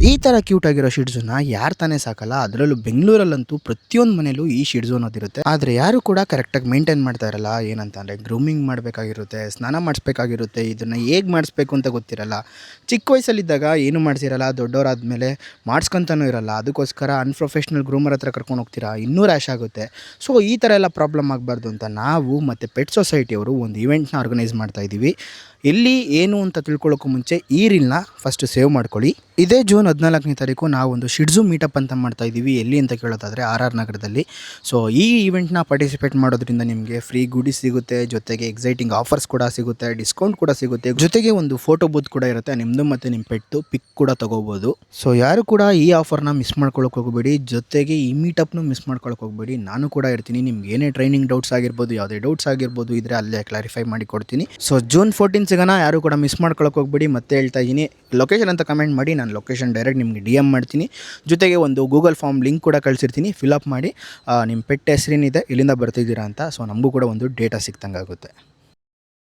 ಈ ಥರ ಕ್ಯೂಟ್ ಆಗಿರೋ ಶಿಡ್ಜುನ ಯಾರು ತಾನೇ ಸಾಕಲ್ಲ. ಅದರಲ್ಲೂ ಬೆಂಗಳೂರಲ್ಲಂತೂ ಪ್ರತಿಯೊಂದು ಮನೇಲೂ ಈ ಶಿಡ್ಜು ಅನ್ನೋದಿರುತ್ತೆ. ಆದರೆ ಯಾರು ಕೂಡ ಕರೆಕ್ಟಾಗಿ ಮೇಂಟೈನ್ ಮಾಡ್ತಾ ಇರಲ್ಲ. ಏನಂತ ಅಂದರೆ ಗ್ರೂಮಿಂಗ್ ಮಾಡಬೇಕಾಗಿರುತ್ತೆ, ಸ್ನಾನ ಮಾಡಿಸ್ಬೇಕಾಗಿರುತ್ತೆ, ಇದನ್ನು ಹೇಗೆ ಮಾಡಿಸ್ಬೇಕು ಅಂತ ಗೊತ್ತಿರಲ್ಲ. ಚಿಕ್ಕ ವಯಸ್ಸಲ್ಲಿದ್ದಾಗ ಏನು ಮಾಡಿಸಿರಲ್ಲ, ದೊಡ್ಡವರಾದ್ಮೇಲೆ ಮಾಡಿಸ್ಕೊತಾನೂ ಇರಲ್ಲ. ಅದಕ್ಕೋಸ್ಕರ ಅನ್ಪ್ರೊಫೆಷ್ನಲ್ ಗ್ರೂಮರ್ ಹತ್ರ ಕರ್ಕೊಂಡು ಹೋಗ್ತೀರಾ, ಇನ್ನೂ ರ್ಯಾಶ್ ಆಗುತ್ತೆ. ಸೊ ಈ ಥರ ಎಲ್ಲ ಪ್ರಾಬ್ಲಮ್ ಆಗಬಾರ್ದು ಅಂತ ನಾವು ಮತ್ತು ಪೆಟ್ ಸೊಸೈಟಿಯವರು ಒಂದು ಇವೆಂಟ್ನ ಆರ್ಗನೈಸ್ ಮಾಡ್ತಾಯಿದ್ದೀವಿ. ಎಲ್ಲಿ ಏನು ಅಂತ ತಿಳ್ಕೊಳ್ಳೋಕ್ಕೂ ಮುಂಚೆ ಈ ರೀಲ್ನ ಫಸ್ಟ್ ಸೇವ್ ಮಾಡ್ಕೊಳ್ಳಿ. ಇದೇ ಜೂನ್ 14ನೇ ತಾರೀಕು ನಾವು ಒಂದು ಶಿಡ್ಜು ಮೀಟಪ್ ಅಂತ ಮಾಡ್ತಾ ಇದ್ದೀವಿ. ಎಲ್ಲಿ ಅಂತ ಕೇಳೋದಾದರೆ RR ನಗರದಲ್ಲಿ. ಸೊ ಈ ಇವೆಂಟ್ನ ಪಾರ್ಟಿಸಿಪೇಟ್ ಮಾಡೋದ್ರಿಂದ ನಿಮಗೆ ಫ್ರೀ ಗುಡೀಸ್ ಸಿಗುತ್ತೆ, ಜೊತೆಗೆ ಎಕ್ಸೈಟಿಂಗ್ ಆಫರ್ಸ್ ಕೂಡ ಸಿಗುತ್ತೆ, ಡಿಸ್ಕೌಂಟ್ ಕೂಡ ಸಿಗುತ್ತೆ, ಜೊತೆಗೆ ಒಂದು ಫೋಟೋ ಬೂತ್ ಕೂಡ ಇರುತ್ತೆ. ನಿಮ್ಮದು ಮತ್ತು ನಿಮ್ಮ ಪೆಟ್ಟು ಪಿಕ್ ಕೂಡ ತೊಗೋಬೋದು. ಸೊ ಯಾರು ಕೂಡ ಈ ಆಫರ್ನ ಮಿಸ್ ಮಾಡ್ಕೊಳ್ಳೋಕೆ ಹೋಗಬೇಡಿ, ಜೊತೆಗೆ ಈ ಮೀಟಪ್ನು ಮಿಸ್ ಮಾಡ್ಕೊಳ್ಳೋಕೆ ಹೋಗಬೇಡಿ. ನಾನು ಕೂಡ ಇರ್ತೀನಿ. ನಿಮ್ಗೆ ಏನೇ ಟ್ರೈನಿಂಗ್ ಡೌಟ್ಸ್ ಆಗಿರ್ಬೋದು, ಯಾವುದೇ ಡೌಟ್ಸ್ ಆಗಿರ್ಬೋದು ಇದ್ದರೆ ಅಲ್ಲೇ ಕ್ಲಾರಿಫೈ ಮಾಡಿ ಕೊಡ್ತೀನಿ. ಸೊ ಜೂನ್ 14 ಸಿಗೋಣ. ಯಾರು ಕೂಡ ಮಿಸ್ ಮಾಡ್ಕೊಳ್ಳೋಕೆ ಹೋಗ್ಬೇಡಿ. ಮತ್ತೆ ಹೇಳ್ತಾ ಇದ್ದೀನಿ, ಲೊಕೇಶನ್ ಅಂತ ಕಮೆಂಟ್ ಮಾಡಿ, ನಾನು ಲೊಕೇಶನ್ ಡೈರೆಕ್ಟ್ ನಿಮಗೆ DM ಮಾಡ್ತೀನಿ. ಜೊತೆಗೆ ಒಂದು ಗೂಗಲ್ ಫಾರ್ಮ್ ಲಿಂಕ್ ಕೂಡ ಕಳಿಸಿರ್ತೀನಿ. ಫಿಲಪ್ ಮಾಡಿ ನಿಮ್ಮ ಪೆಟ್ ಹೆಸರೇನಿದೆ, ಇಲ್ಲಿಂದ ಬರ್ತಿದ್ದೀರಾ ಅಂತ. ಸೊ ನಮಗೂ ಕೂಡ ಒಂದು ಡೇಟಾ ಸಿಕ್ತಂಗೆ ಆಗುತ್ತೆ.